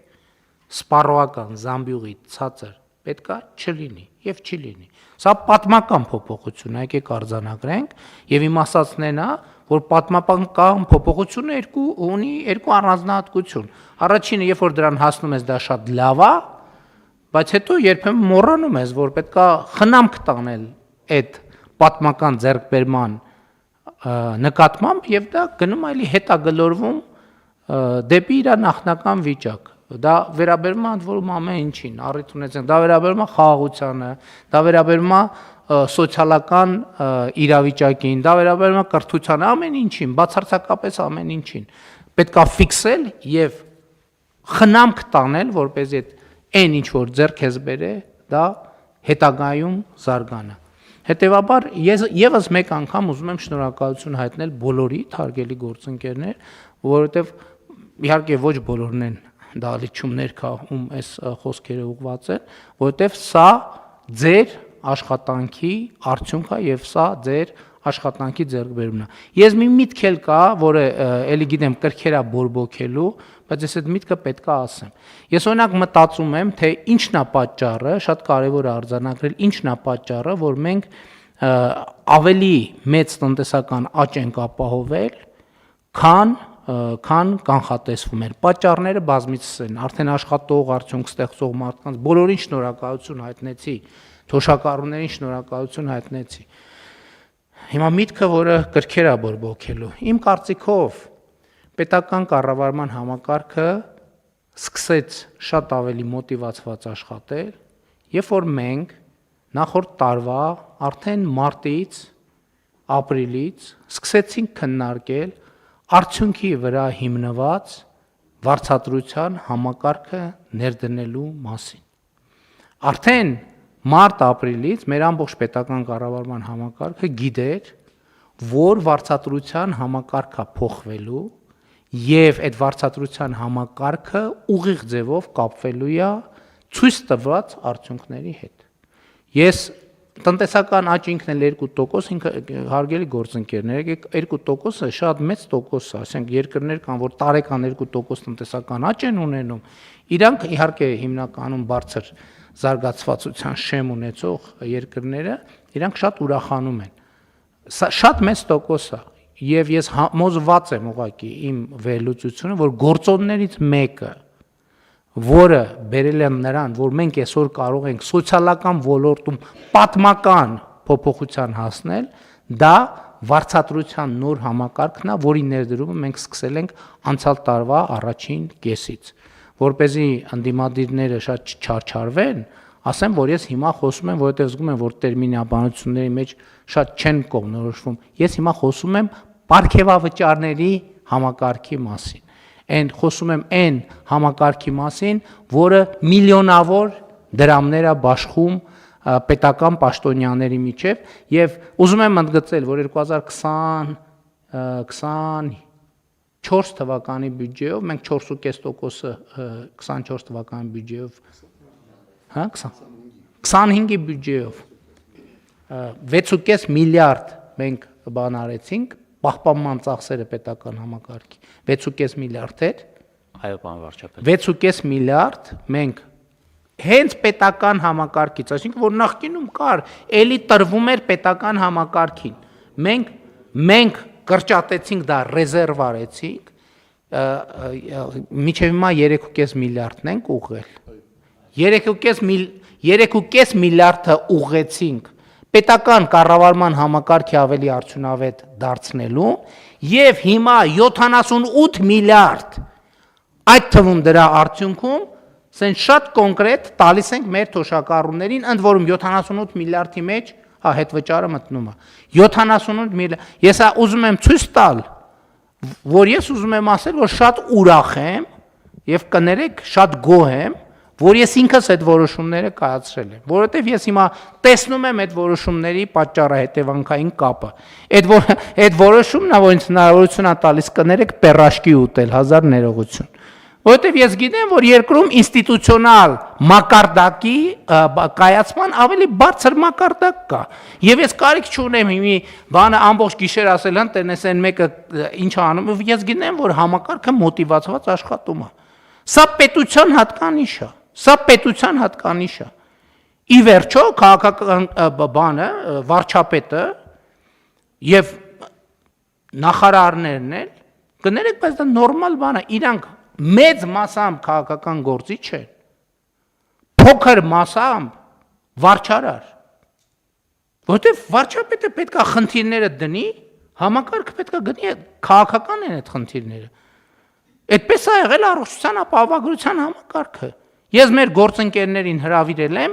սպառողական զամբյուղի ցածր պետքա չլինի եւ չի լինի։ Սա պատմական փոփոխություն է, եկեք արձանագրենք եւ իմ ասածն է, որ պատմական փոփոխությունը ունի երկու առանձնահատկություն։ Առաջինը, երբ որ դրան հասնում ես, դա շատ լավ է, բայց հետո երբեմն մոռանում ես, որ պետքա խնամք տանել այդ պատմական ձեռքբերման նկատմամբ եւ դա գնում այլի հետագլորվում դեպի իր նախնական վիճակ։ Դա վերաբերում է ընդ որում ամեն ինչին, առիթ ունեցենք, դա վերաբերում է խաղաղությանը, դա վերաբերում է սոցիալական իրավիճակին, դա վերաբերում է կրթությանը, ամեն ինչին, բացարձակապես ամեն ինչին։ Պետքա ֆիքսել եւ խնամք տանել, որպեսզի այն ինչ որ ձեռք ես բերե, դա հետագայում զարգանա։ Հետևաբար ես եւս մեկ անգամ ուզում եմ շնորհակալություն հայտնել բոլորի թարգելի գործընկերներ, որովհետեւ իհարկե ոչ բոլորն են դալիճումներ կա, ում այս խոսքերը ուղղված են, որովհետեւ սա ձեր աշխատանքի արդյունք է եւ սա ձեր աշխատանքի ձեռքբերումն է։ Ես մի միտք էլ կա, որը ելի գիտեմ կրքերա բորբոքելու, բայց ես այդ միտքը պետք է ասեմ։ Ես օրինակ մտածում եմ, թե ինչն է պատճառը, շատ կարևոր է արձանագրել, ինչն է պատճառը, որ մենք ավելի մեծ տնտեսական աճ ենք ապահովել, քան կանխատեսվում էր։ Պատճառները բազմիցս են, արդեն աշխատող, արդյունք ստեղծող մարդկանց բոլորին շնորհակալություն հայտնեցի, թոշակառուներին շնորհակալություն հայտնեցի։ Հիմա միտքը, որը կրքեր է բորբոքելու։ Իմ կարծիքով պետական կառավարման համակարգը սկսեց շատ ավելի մոտիվացված աշխատել, երբ որ մենք նախորդ տարվա արդեն մարտից, ապրիլից սկսեցինք քննարկել արդյունքի վրա հիմնված վարձատրության համակարգը ներդնելու մասին։ Արդեն մարտ-ապրիլից մեր ամբողջ պետական կառավարման համակարգը գիտեր, որ վարձատրության համակարգը փոխվելու եւ այդ վարձատրության համակարգը ուղիղ ձևով կապվելու է ցույց տված արդյունքների հետ։ Ես տնտեսական աճ ինքն էլ 2%, ինքը հարգելի գործընկերներ, 2%-ը շատ մեծ տոկոս է, ասենք երկրներ կան, որ տարեկան 2% տնտեսական աճ են ունենում, իրանք իհարկե հիմնականում բարձր զարգացվածության շեմ ունեցող երկրները, իրանք շատ ուրախանում են։ Սա շատ մեծ տոկոս է, եւ ես համոզված եմ ուղղակի իմ վերլուծությունը, որ գործոններից մեկը, որը բերել են նրան, որ մենք այսօր կարող ենք սոցիալական ոլորտում պատմական փոփոխության հասնել, դա վարձատրության նոր համակարգն է, որի ներդրումը մենք սկսել ենք անցյալ տարվա առաջին կեսից, որպեսզի ընդդիմադիրները շատ չչարչարվեն, ասեմ, որ ես հիմա խոսում եմ, որովհետև զգում եմ, որ տերմինաբանությունների մեջ շատ չեն կողմնորոշվում։ Ես հիմա խոսում եմ պարգևավճարների համակարգի մասին։ Այն խոսում եմ այն համակարգի մասին, որը միլիոնավոր դրամներ է բաշխում պետական պաշտոնյաների միջև եւ ուզում եմ ընդգծել, որ 2024 թվականի բյուջեով մենք 4.5%-ը 24 թվականի բյուջեով 25-ի բյուջեով 6.5 միլիարդ մենք բան արեցինք, պահպանման ծախսերը պետական համակարգի 6.5 միլիարդ էր, Այո, պարոն վարչապետ։ 6.5 միլիարդ մենք հենց պետական համակարգից, այսինքն որ նախկինում կար, էլի տրվում էր պետական համակարգին։ Մենք կրճատեցինք դա, ռեզերվ արեցինք, մինչև հիմա 3.5 միլիարդն ենք ուղղել։ 3.5 միլիարդը ուղղեցինք պետական կառավարման համակարգի ավելի արդյունավետ դարձնելու եւ հիմա 78 միլիարդ այդ թվում դրա արդյունքում սեն շատ կոնկրետ տալիս ենք մեր թոշակառուներին, ընդ որում 78 միլիարդի մեջ հետվճարը մտնում է 78 միլիարդ։ Ես ուզում եմ ցույց տալ, որ ես ուզում եմ ասել, որ շատ ուրախ եմ եւ կներեք շատ գոհ եմ, որ ես ինքս այդ որոշումները կայացրել եմ, որովհետեւ ես հիմա տեսնում եմ այդ որոշումների պատճառահետևանքային կապը։ Այդ որոշումն է, որ ինձ հնարավորություն է տալիս կներեք պերաշկի ուտել, 1000 ներողություն։ Որովհետև ես գիտեմ, որ երկրում ինստիտուցիոնալ մակարդակի կայացման ավելի բարձր մակարդակ կա։ Եվ ես կարիք չունեմ մի բանը ամբողջ գիշեր ասել հան տենեսեն մեկը ինչ անում, ես գիտեմ, որ համակարգը մոտիվացված աշխատում է։ Սա պետության հատկանիշ է։ Սա պետության հատկանիշ է։ Ի վերջո քաղաքական բանը վարչապետը եւ նախարարներն էլ կներեք, բայց դա նորմալ բան է, իրանք մեծ մասամբ քաղաքական գործիչ են, փոքր մասամբ վարչարար, որտեվ վարչապետը պետք է խնդիրները դնի, համակարգը պետք է գնի, քաղաքական են այդ խնդիրները։ Այդպես է եղել առողջության ապահովագրության համակարգը։ Ես մեր գործընկերներին հրավիրել եմ,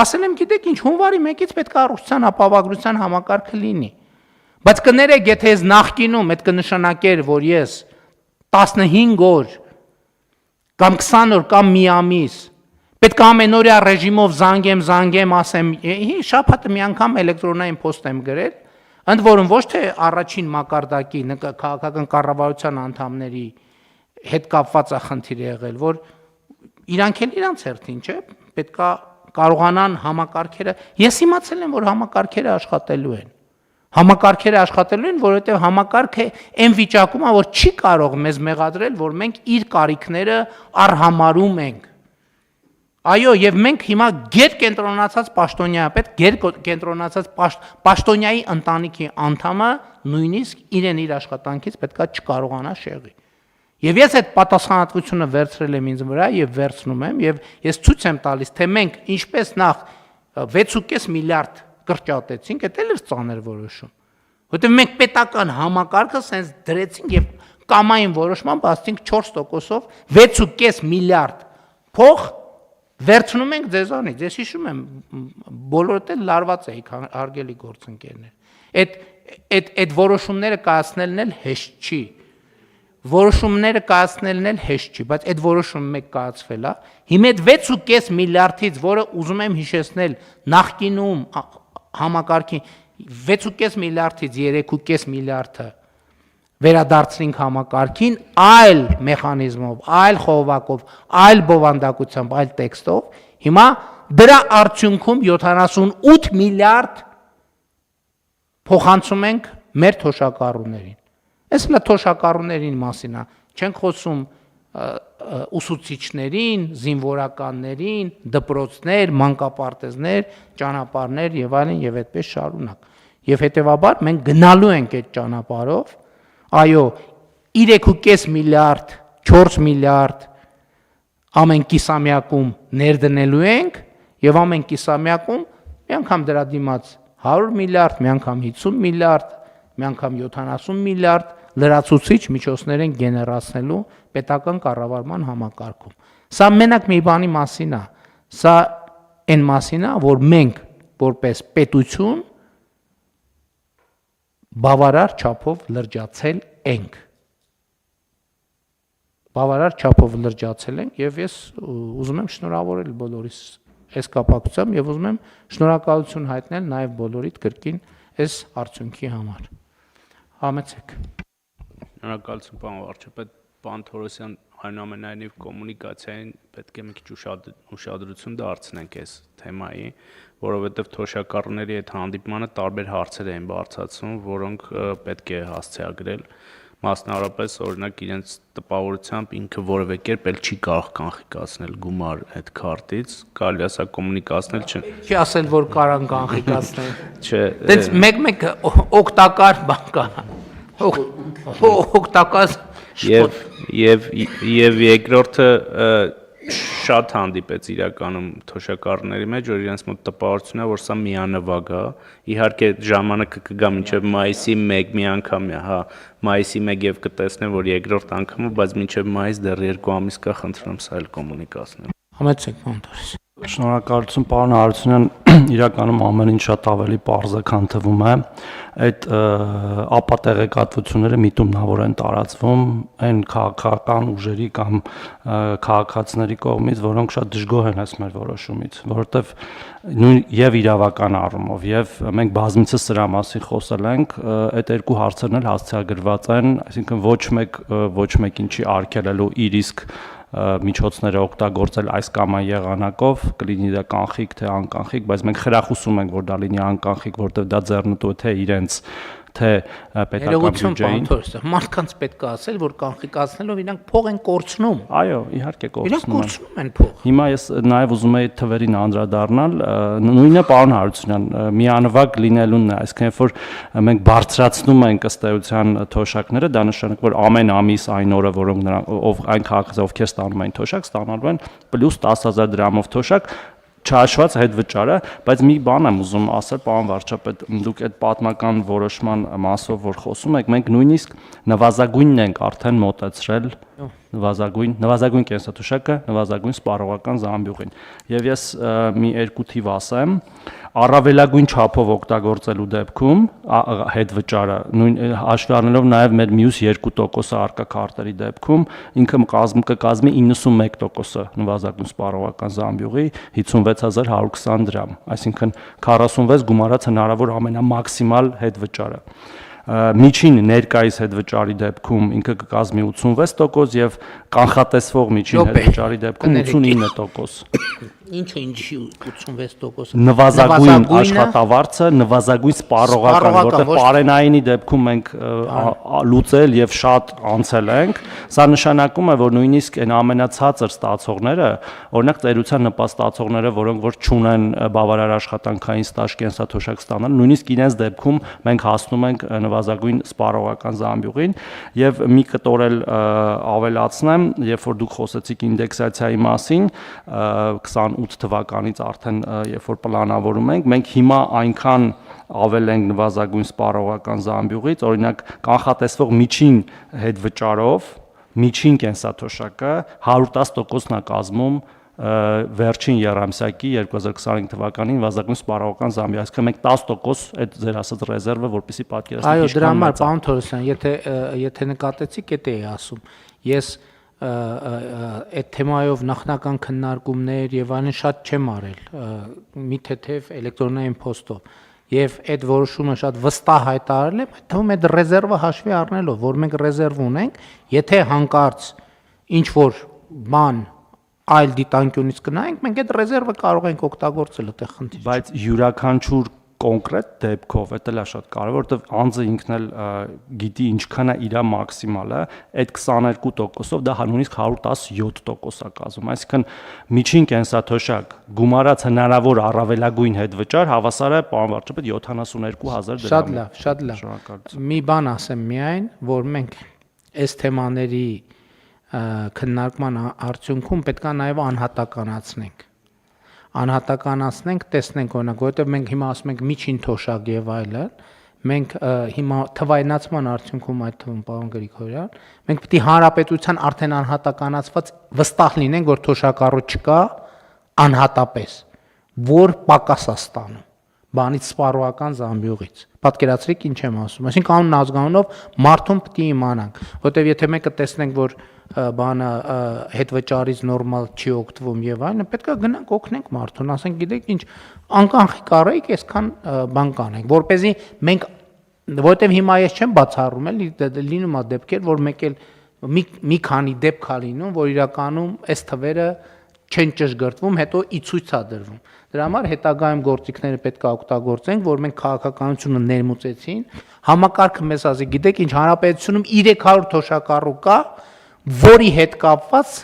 ասել եմ, գիտեք ինչ, հունվարի 1-ից պետք է առողջության ապահովագրության համակարգը լինի։ Բայց կներեք, եթե ես նախկինում այդ կնշանակեր, որ ես 15 օր կամ 20 օր կամ մի ամիս պետք է ամենօրյա ռեժիմով զանգեմ, ասեմ, շաբաթը մի անգամ էլեկտրոնային փոստ եմ գրել, ընդ որում ոչ թե առաջին մակարդակի քաղաքական կառավարության անդամների հետ կապված է խնդիր եղել, որ իրանք էլ իրանց հերթին, չէ, պետք է կարողանան համակարգերը, ես իմացել եմ, որ համակարգերը աշխատելու են։ Համակարգերը աշխատելու են, որովհետև համակարգը այն վիճակում է, որ չի կարող մեզ մեղադրել, որ մենք իր կարիքները արհամարում ենք։ Այո, եւ մենք հիմա գերկենտրոնացած պաշտոնյա, գերկենտրոնացած պաշտոնյայի ընտանիքի անդամը նույնիսկ իրեն իր աշխատանքից պետքա չկարողանա շեղի։ Եվ ես այդ պատասխանատվությունը վերցրել եմ ինձ վրա եւ վերցնում եմ եւ ես ցույց եմ տալիս, թե մենք ինչպես նախ 6.5 միլիարդ կրճատեցինք, դա էլ էր ծանր որոշում։ Որտեղ մենք պետական համակարգը սենց դրեցինք եւ կամային որոշմամբ ասցինք 4%-ով 6.5 միլիարդ փող վերցնում ենք ձեզանից։ Ես հիշում եմ, բոլորդ էլ լարված էիք, հարգելի գործընկերներ։ Այդ որոշումները կայացնելն էլ հեշտ չի։ Որոշումները կայացնելն էլ հեշտ չի, բայց այդ որոշումը մեկ կայացվել է։ Հիմա այդ 6.5 միլիարդից, որը ուզում եմ հիշեցնել, նախկինում համակարգի 6.5 միլիարդից 3.5 միլիարդը վերադարձրինք համակարգին այլ մեխանիզմով, այլ խողովակով, այլ բովանդակությամբ, այլ տեքստով, հիմա դրա արդյունքում 78 միլիարդ փոխանցում ենք մեր թոշակառուներին։ Այս լա թոշակառուներին մասին է, չենք խոսում ուսուցիչներին, զինվորականներին, դպրոցներ, մանկապարտեզներ, ճանապարհներ եւ այլն եւ այդպես շարունակ։ Եվ հետեւաբար մենք գնալու ենք այդ ճանապարհով, այո, 3.5 միլիարդ, 4 միլիարդ ամեն կիսամյակում ներդնելու ենք եւ ամեն կիսամյակում մի անգամ դրա դիմաց 100 միլիարդ, մի անգամ 50 միլիարդ, մի անգամ 70 միլիարդ լրացուցիչ միջոցներ են գեներացնելու պետական կառավարման համակարգում։ Սա մենակ մի բանի մասին է, սա այն մասին է, որ մենք որպես պետություն բավարար չափով լրջացել ենք։ Բավարար չափով լրջացել ենք եւ ես ուզում եմ շնորհավորել բոլորիս այս կապակցությամբ եւ ուզում եմ շնորհակալություն հայտնել նաեւ բոլորիդ կրկին այս արդյունքի համար։ Համեցեք։ Շնորհակալություն, պարոն վարչապետ, պարոն Թորոսյան, այնուամենայնիվ կոմունիկացիային պետք է մի քիչ ուշադրություն դարձնենք այս թեմայի, որովհետև թոշակառուների այդ հանդիպմանը տարբեր հարցեր էին բարձրացվում, որոնք պետք է հասցեագրել, մասնավորապես օրինակ իրենց տպավորությամբ ինքը որևէ կերպ էլ չի կարող կանխիկացնել գումար այդ քարտից, կարելի է սա կոմունիկացնել Չի ասել, որ կարան կանխիկացնել։ չէ, Դες մեկ օգտակար բան կա։ Օգտակար եւ երկրորդը շատ հանդիպեց իրականում թոշակառուների մեջ, որ իրենց մոտ տպավորություն է, որ սա միանվագ է։ Իհարկե ժամանակը կգա մինչև մայիսի 1 մի անգամյա, հա, մայիսի 1 եւ կտեսնեմ, որ երկրորդ անգամը, բայց մինչև մայիս դեռ 2 ամիս կա, խնդրում սա էլ կոմունիկացնել։ Համեցեք ոնտորս։ Շնորհակալություն պարոն Հարությունյան, իրականում ամեն ինչ շատ ավելի պարզ է, քան թվում է։ Այդ ապատեղեկատվությունները միտումնավոր են տարածվում այն քաղաքական ուժերի կամ քաղաքացիների կողմից, որոնք շատ դժգոհ են այս մեր որոշումից, որովհետև նույն եւ իրավական առումով եւ մենք բազմիցս սրա մասին խոսել ենք, այդ երկու հարցերն էլ հասցեագրված են, այսինքն ոչ մեկին չի արգելելու իր իսկ միջոցները օգտագործել այս կամ այն եղանակով, կլինի դա կանխիկ թե անկանխիկ, բայց մենք խրախուսում ենք, որ դա լինի անկանխիկ, որտեղ դա ձեռնտու է թե իրենց թե պետական բյուջեին։ Մարդկանց պետք է ասել, որ կանխիկացնելով իրանք փող են կորցնում։ Այո, իհարկե Իրանք կորցնում են։ կորցնում են փող։ Հիմա ես նաև ուզում եի թվերին անդրադառնալ, նույնը պարոն Հարությունյան, միանվագ լինելունն է, այսինքն երբ որ մենք բարձրացնում ենք ըստ էության թոշակները, դա նշանակում որ ամեն ամիս այն օրը, որոնք նրանք այն քաղաքացիներ ովքեր ստանում են թոշակ, ստանալու են պլյուս 10,000 դրամով թոշակ, չհաշված հետ վճարը, բայց մի բան եմ ուզում ասել, պարոն վարչապետ, դուք այդ պատմական որոշման մասով որ խոսում եք, մենք նույնիսկ նվազագույնն ենք արդեն մոտեցրել, նվազագույն կենսաթոշակը, նվազագույն սպառողական զամբյուղին։ Եվ ես մի երկու թիվ ասեմ, առավելագույն չափով օգտագործելու դեպքում հետ վճարը, նույն հաշվի առնելով նաև մեր մյուս 2% արկա քարտերի դեպքում, ինքը կկազմի 91% նվազագույն սպառողական զամբյուղի 56120 դրամ, այսինքն 46 գումարած հնարավոր ամենամաքսիմալ հետ վճարը։ Միջին ներկայիս հետ վճարի դեպքում ինքը կկազմի 86% եւ կանխատեսվող միջին հետ վճարի դեպքում 89%։ Ինչը ինչի 86%։ Նվազագույն աշխատավարձը, նվազագույն սպառողական, որտեղ պարենայինի դեպքում մենք լուծել եւ շատ անցել ենք, սա նշանակում է, որ նույնիսկ այն ամենացածր ստացողները, օրինակ ծերության նպաստ ստացողները, որոնք որ չունեն բավարար աշխատանքային ստաժ կենսաթոշակ ստանալ, նույնիսկ իրենց դեպքում մենք հասնում ենք նվազագույն սպառողական զամբյուղին եւ մի կտոր էլ ավելացնեմ, երբ որ դուք խոսեցիք ինդեքսացիայի մասին, 28 թվականից արդեն երբ որ պլանավորում ենք, մենք հիմա այնքան ավել ենք նվազագույն սպառողական զամբյուղից, օրինակ կանխատեսվող միջին հետ վճարով, միջին կենսաթոշակը 110%-ն է կազմում վերջին երամսյակի 2025 թվականին նվազագույն սպառողական զամբյուղ, այսինքն մենք 10% այդ ձեր ասած ռեզերվը, որպեսզի պատկերացնենք։ Այո, դրա համար պարոն Թորոսյան, եթե նկատեցիք, դա էի ասում։ Ես այդ թեմայով նախնական քննարկումներ եւ այլն շատ չեմ արել, մի թեթև էլեկտրոնային փոստով, եւ այդ որոշումը շատ վստահ հայտարարել եմ, թվում է այդ ռեզերվը հաշվի առնելով, որ մենք ռեզերվ ունենք, եթե հանկարծ ինչ որ բան այլ դիտանկյունից կնայենք, մենք այդ ռեզերվը կարող ենք օգտագործել, այդտեղ խնդիր չի։ Բայց յուրաքանչյուր կոնկրետ դեպքով, դա էլ է շատ կարևոր, որովհետև անձը ինքն էլ գիտի ինչքան է իր մաքսիմալը, այդ 22%-ով դա նույնիսկ 117% է կազմում, այսինքն միջին կենսաթոշակ գումարած հնարավոր առավելագույն հետ վճար հավասար է պարոն վարչապետ 72000 դրամ։ Շատ լավ։ Մի բան ասեմ միայն, որ մենք այս թեմաների քննարկման արդյունքում պետք է նաև անհատականացնենք, տեսնենք օրինակ, որովհետև մենք հիմա ասում ենք միջին թոշակ եւ այլն, մենք հիմա թվայնացման արդյունքում այդ թվում պարոն Գրիգորյան, մենք պետք է հանրապետության արդեն անհատականացված վստահ լինենք, որ թոշակառու չկա անհատապես, որ պակաս է ստանում բանից սպառողական զամբյուղից։ Պատկերացրեք ինչ եմ ասում, այսինքն կանոն ազգանունով մարդուն պետք է իմանանք, որտեվ եթե մեկը տեսնենք, որ բանը հետ վճարից նորմալ չի օգտվում եւ այլն, պետք է գնանք օգնենք մարդուն, ասենք գիտեք ինչ, անկանխիկ առայք այսքան բան կանենք, որպեսզի մենք, որտեվ հիմա ես չեմ բացառում, էլի լինում է դեպքեր, որ մեկ էլ մի քանի դեպք ա լինում, որ իրականում այս թվերը չեն ճշգրտվում, հետո ի ցույց է դրվում։ Դրա համար հետագայում գործիքները պետք է օգտագործենք, որ մենք քաղաքականությունը ներմուծեցին, համակարգը մեզ ասի, գիտեք ինչ, հանրապետությունում 300 թոշակառու կա, որի հետ կապված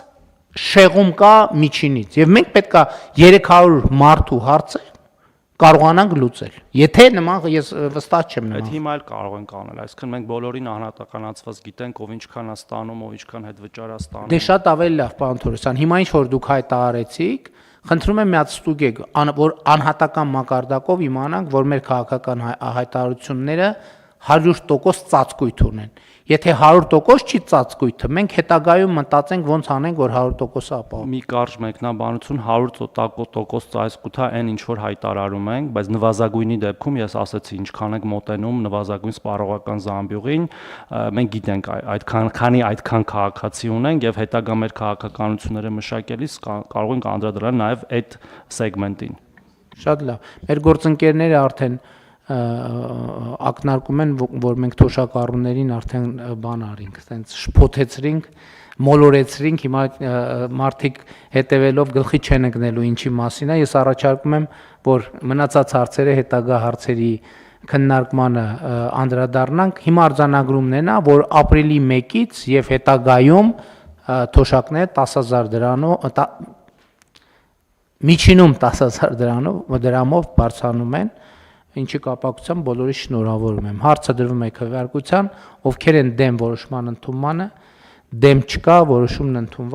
շեղում կա միջինից, եւ մենք պետք է 300 մարդու հարցը կարողանանք լուծել։ Եթե նման ես վստահ չեմ Այդ նման։ հիմա էլ կարող ենք անել, այսինքն մենք բոլորին անհատականացված գիտենք, ով ինչքան է ստանում, ով ինչքան հետ վճար է ստանում։ Դե շատ ավելի լավ, պարոն Թորոսյան, հիմա ինչ որ դուք հայտարարեցիք, խնդրում եմ մի հատ ստուգեք, որ անհատական մակարդակով իմանանք, որ մեր քաղաքական հայտարարությունները 100% ծածկույթ ունեն։ Եթե 100% չի ծածկույթը, մենք հետագայում մտածենք ոնց անենք, որ 100% ապահով։ Մի կարճ մեկնաբանություն 100% ծածկույթը այն ինչ որ հայտարարում ենք, բայց նվազագույնի դեպքում ես ասացի ինչքան ենք մոտենում նվազագույն սպառողական զամբյուղին, մենք գիտենք այդքան քաղաքացի ունենք եւ հետագա մեր քաղաքականությունները մշակելիս կարող ենք անդրադառնալ նաեւ այդ սեգմենտին։ Շատ լավ։ Մեր գործընկերները արդեն ակնարկում են, որ մենք թոշակառուներին արդեն բան արինք, այտենց շփոթեցրինք, մոլորեցրինք, հիմա մարդիկ հետևելով գլխի չեն ընկնելու ինչի մասին է, ես առաջարկում եմ, որ մնացած հարցերը հետագա հարցերի քննարկմանը անդրադառնանք, հիմա արձանագրումն է, որ ապրիլի 1-ից եւ հետագայում թոշակները 10000 դրանով միջինում 10000 դրամով բարձրանում են, ինչի կապակցությամբ բոլորի շնորհավորում եմ։ Հարցը դրվում է քվեարկության, ովքեր են դեմ որոշման ընդունմանը, դեմ չկա, որոշումն ընդունված